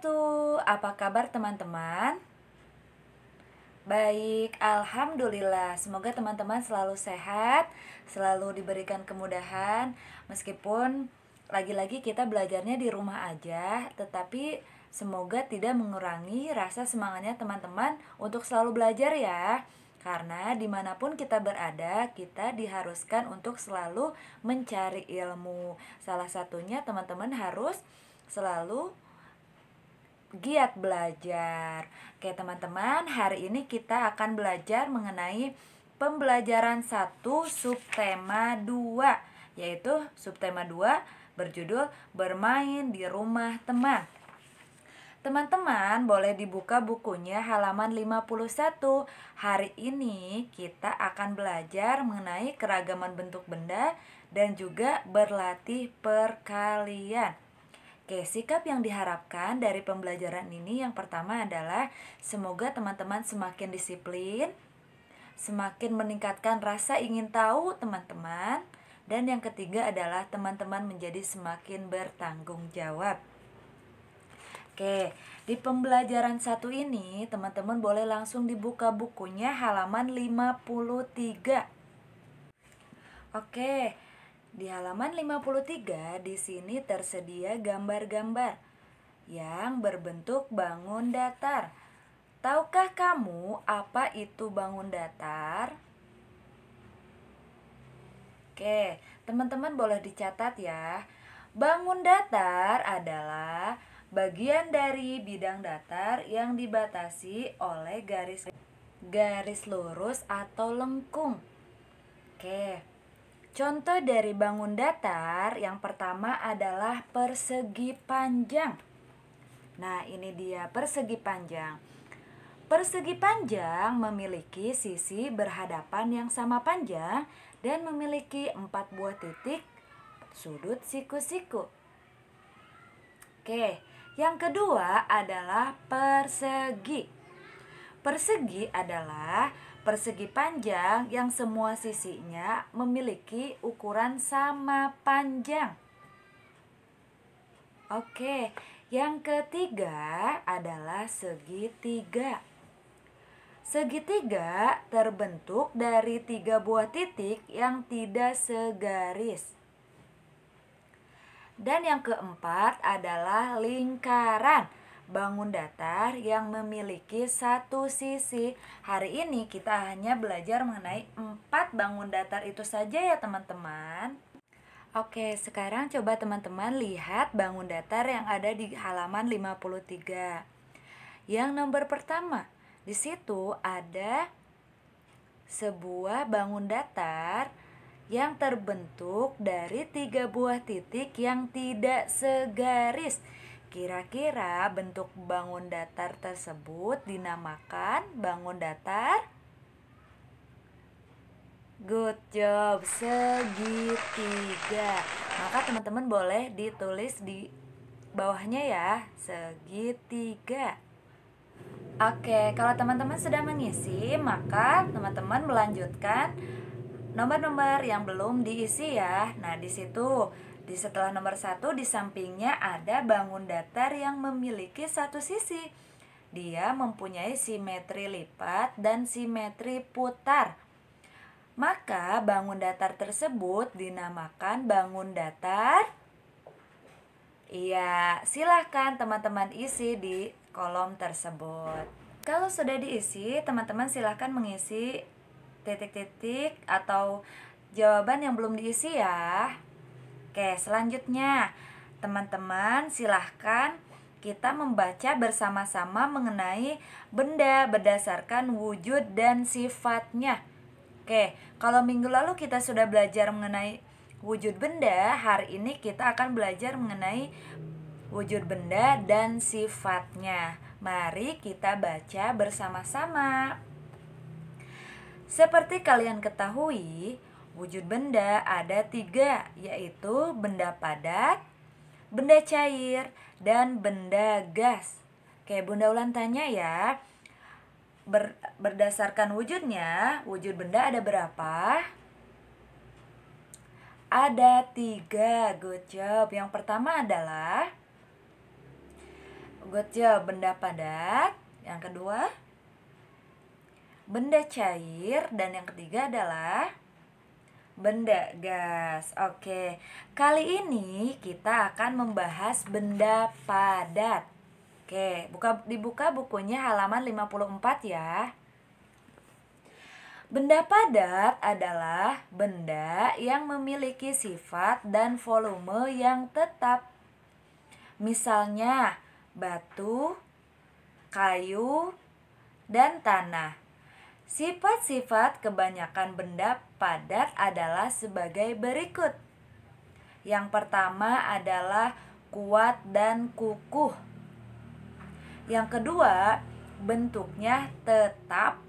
wabarakatuh. Apa kabar teman-teman? Baik, alhamdulillah. Semoga teman-teman selalu sehat, selalu diberikan kemudahan. Meskipun lagi-lagi kita belajarnya di rumah aja, tetapi semoga tidak mengurangi rasa semangatnya teman-teman untuk selalu belajar ya. Karena dimanapun kita berada, kita diharuskan untuk selalu mencari ilmu. Salah satunya teman-teman harus selalu giat belajar. Oke teman-teman, hari ini kita akan belajar mengenai pembelajaran 1 subtema 2, yaitu subtema 2 berjudul bermain di rumah teman. Teman-teman boleh dibuka bukunya halaman 51. Hari ini kita akan belajar mengenai keragaman bentuk benda dan juga berlatih perkalian. Oke, sikap yang diharapkan dari pembelajaran ini yang pertama adalah semoga teman-teman semakin disiplin, semakin meningkatkan rasa ingin tahu teman-teman, dan yang ketiga adalah teman-teman menjadi semakin bertanggung jawab. Oke, di pembelajaran 1 ini teman-teman boleh langsung dibuka bukunya halaman 53. Oke, di halaman 53 di sini tersedia gambar-gambar yang berbentuk bangun datar. Tahukah kamu apa itu bangun datar? Oke, teman-teman boleh dicatat ya. Bangun datar adalah bagian dari bidang datar yang dibatasi oleh garis lurus atau lengkung. Oke. Contoh dari bangun datar yang pertama adalah persegi panjang. Nah, ini dia persegi panjang. Persegi panjang memiliki sisi berhadapan yang sama panjang dan memiliki 4 buah titik sudut siku-siku. Oke, yang kedua adalah persegi. Persegi adalah persegi panjang yang semua sisinya memiliki ukuran sama panjang. Oke, yang ketiga adalah segitiga. Segitiga terbentuk dari 3 buah titik yang tidak segaris. Dan yang keempat adalah lingkaran. Bangun datar yang memiliki satu sisi. Hari ini kita hanya belajar mengenai 4 bangun datar itu saja ya teman-teman. Oke, sekarang coba teman-teman lihat bangun datar yang ada di halaman 53. Yang nomor pertama, di situ ada sebuah bangun datar yang terbentuk dari 3 buah titik yang tidak segaris. Kira-kira bentuk bangun datar tersebut dinamakan bangun datar? Good job, segitiga. Maka teman-teman boleh ditulis di bawahnya ya, segitiga. Oke, kalau teman-teman sudah mengisi, maka teman-teman melanjutkan nomor-nomor yang belum diisi ya. Nah, di situ setelah nomor 1 di sampingnya ada bangun datar yang memiliki satu sisi. Dia mempunyai simetri lipat dan simetri putar. Maka bangun datar tersebut dinamakan bangun datar. Iya, silahkan teman-teman isi di kolom tersebut. Kalau sudah diisi, teman-teman silahkan mengisi titik-titik atau jawaban yang belum diisi ya. Oke, selanjutnya teman-teman silahkan kita membaca bersama-sama mengenai benda berdasarkan wujud dan sifatnya. Oke, kalau minggu lalu kita sudah belajar mengenai wujud benda, hari ini kita akan belajar mengenai wujud benda dan sifatnya. Mari kita baca bersama-sama. Seperti kalian ketahui, wujud benda ada 3, yaitu benda padat, benda cair, dan benda gas. Oke, Bunda Ulan tanya ya, berdasarkan wujudnya, wujud benda ada berapa? Ada 3, good job. Yang pertama adalah Good job, benda padat. Yang kedua, benda cair. Dan yang ketiga adalah benda gas. Oke, kali ini kita akan membahas benda padat. Oke, dibuka bukunya halaman 54 ya. Benda padat adalah benda yang memiliki sifat dan volume yang tetap. Misalnya, batu, kayu, dan tanah. Sifat-sifat kebanyakan benda padat adalah sebagai berikut. Yang pertama adalah kuat dan kukuh. Yang kedua, bentuknya tetap.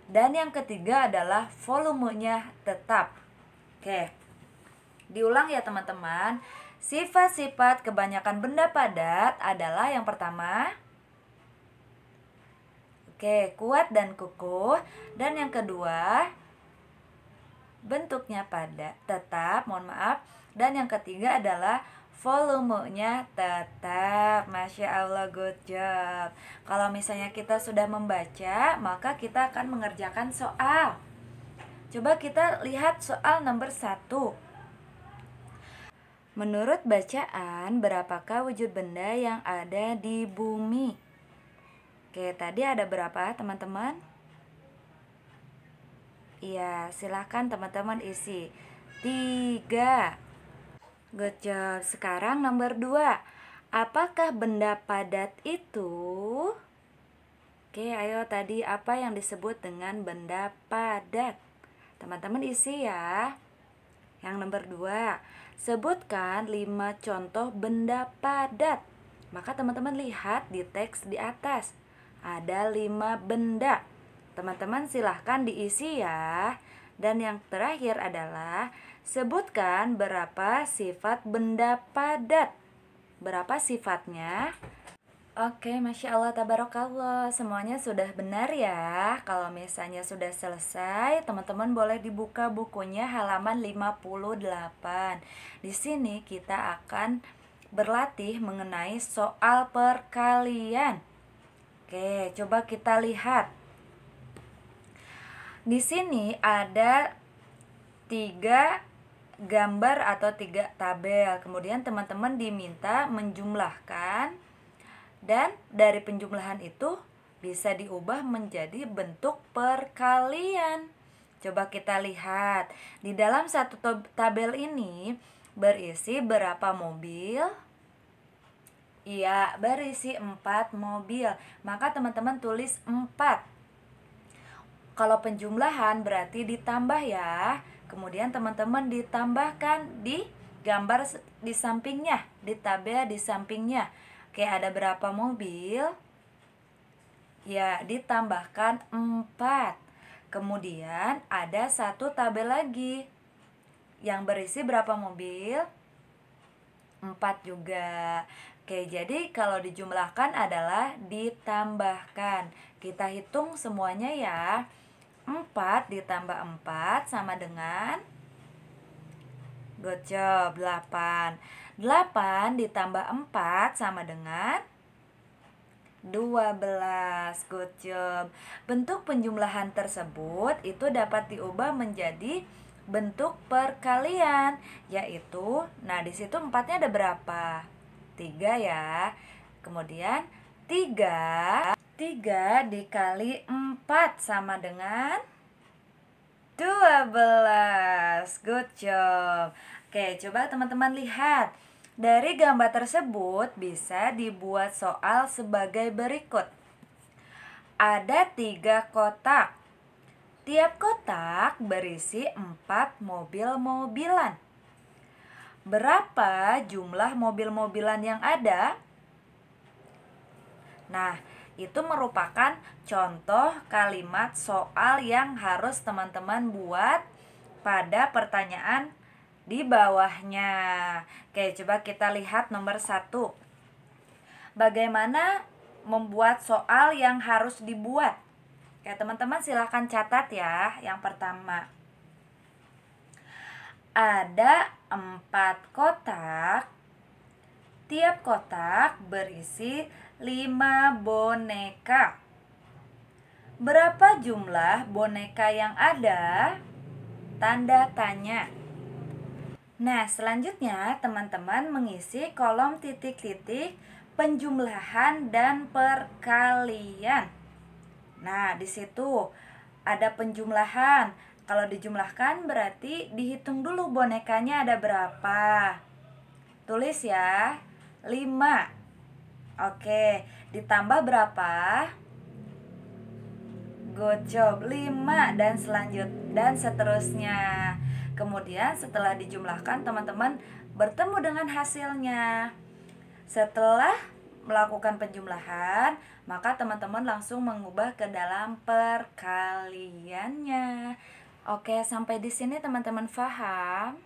Dan yang ketiga adalah volumenya tetap. Oke, diulang ya teman-teman. Sifat-sifat kebanyakan benda padat adalah yang pertama, kuat dan kukuh. Dan yang kedua, bentuknya tetap. Dan yang ketiga adalah volumenya tetap. Masya Allah, good job. Kalau misalnya kita sudah membaca, maka kita akan mengerjakan soal. Coba kita lihat soal nomor 1. Menurut bacaan, berapakah wujud benda yang ada di bumi? Oke, tadi ada berapa teman-teman? Iya, silahkan teman-teman isi. 3. Good job. Sekarang nomor 2. Apakah benda padat itu? Oke, ayo tadi apa yang disebut dengan benda padat? Teman-teman isi ya. Yang nomor 2. Sebutkan 5 contoh benda padat. Maka teman-teman lihat di teks di atas. Ada 5 benda. Teman-teman silahkan diisi ya. Dan yang terakhir adalah sebutkan berapa sifat benda padat. Berapa sifatnya? Oke, Masya Allah, Tabarakallah. Semuanya sudah benar ya. Kalau misalnya sudah selesai, teman-teman boleh dibuka bukunya halaman 58. Di sini kita akan berlatih mengenai soal perkalian. Oke, coba kita lihat. Di sini ada 3 gambar atau 3 tabel. Kemudian teman-teman diminta menjumlahkan. Dan dari penjumlahan itu bisa diubah menjadi bentuk perkalian. Coba kita lihat. Di dalam satu tabel ini berisi berapa mobil? Iya, berisi 4 mobil. Maka teman-teman tulis 4. Kalau penjumlahan berarti ditambah ya. Kemudian teman-teman ditambahkan di gambar di sampingnya, di tabel di sampingnya. Oke, ada berapa mobil? Ya, ditambahkan 4. Kemudian ada satu tabel lagi yang berisi berapa mobil? 4 juga. Oke, jadi kalau dijumlahkan adalah ditambahkan. Kita hitung semuanya ya. 4 ditambah 4 sama dengan, good job, 8. 8 ditambah 4 sama dengan 12. Good job. Bentuk penjumlahan tersebut itu dapat diubah menjadi bentuk perkalian, yaitu, nah di situ 4-nya ada berapa? 3 ya. Kemudian 3 dikali 4 sama dengan 12. Good job. Oke, coba teman-teman lihat. Dari gambar tersebut bisa dibuat soal sebagai berikut. Ada 3 kotak. Tiap kotak berisi 4 mobil-mobilan. Berapa jumlah mobil-mobilan yang ada? Nah, itu merupakan contoh kalimat soal yang harus teman-teman buat pada pertanyaan di bawahnya. Oke, coba kita lihat nomor 1. Bagaimana membuat soal yang harus dibuat? Oke, teman-teman silahkan catat ya. Yang pertama, ada 4 kotak. Tiap kotak berisi 5 boneka. Berapa jumlah boneka yang ada? Tanda tanya. Nah, selanjutnya teman-teman mengisi kolom titik-titik penjumlahan dan perkalian. Nah, di situ ada penjumlahan. Kalau dijumlahkan berarti dihitung dulu bonekanya ada berapa. Tulis ya, 5. Oke, ditambah berapa? Good job, 5 dan seterusnya. Kemudian setelah dijumlahkan teman-teman bertemu dengan hasilnya. Setelah melakukan penjumlahan, maka teman-teman langsung mengubah ke dalam perkaliannya. Oke, sampai di sini teman-teman paham?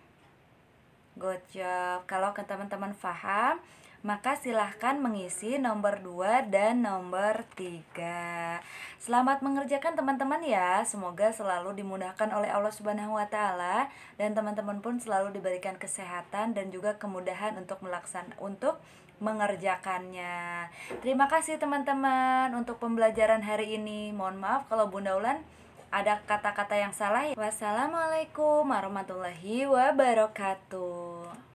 Good job. Kalau teman-teman paham, maka silahkan mengisi nomor 2 dan nomor 3. Selamat mengerjakan teman-teman ya. Semoga selalu dimudahkan oleh Allah Subhanahu wa taala dan teman-teman pun selalu diberikan kesehatan dan juga kemudahan untuk mengerjakannya. Terima kasih teman-teman untuk pembelajaran hari ini. Mohon maaf kalau Bunda Ulan ada kata-kata yang salah. Wassalamualaikum warahmatullahi wabarakatuh.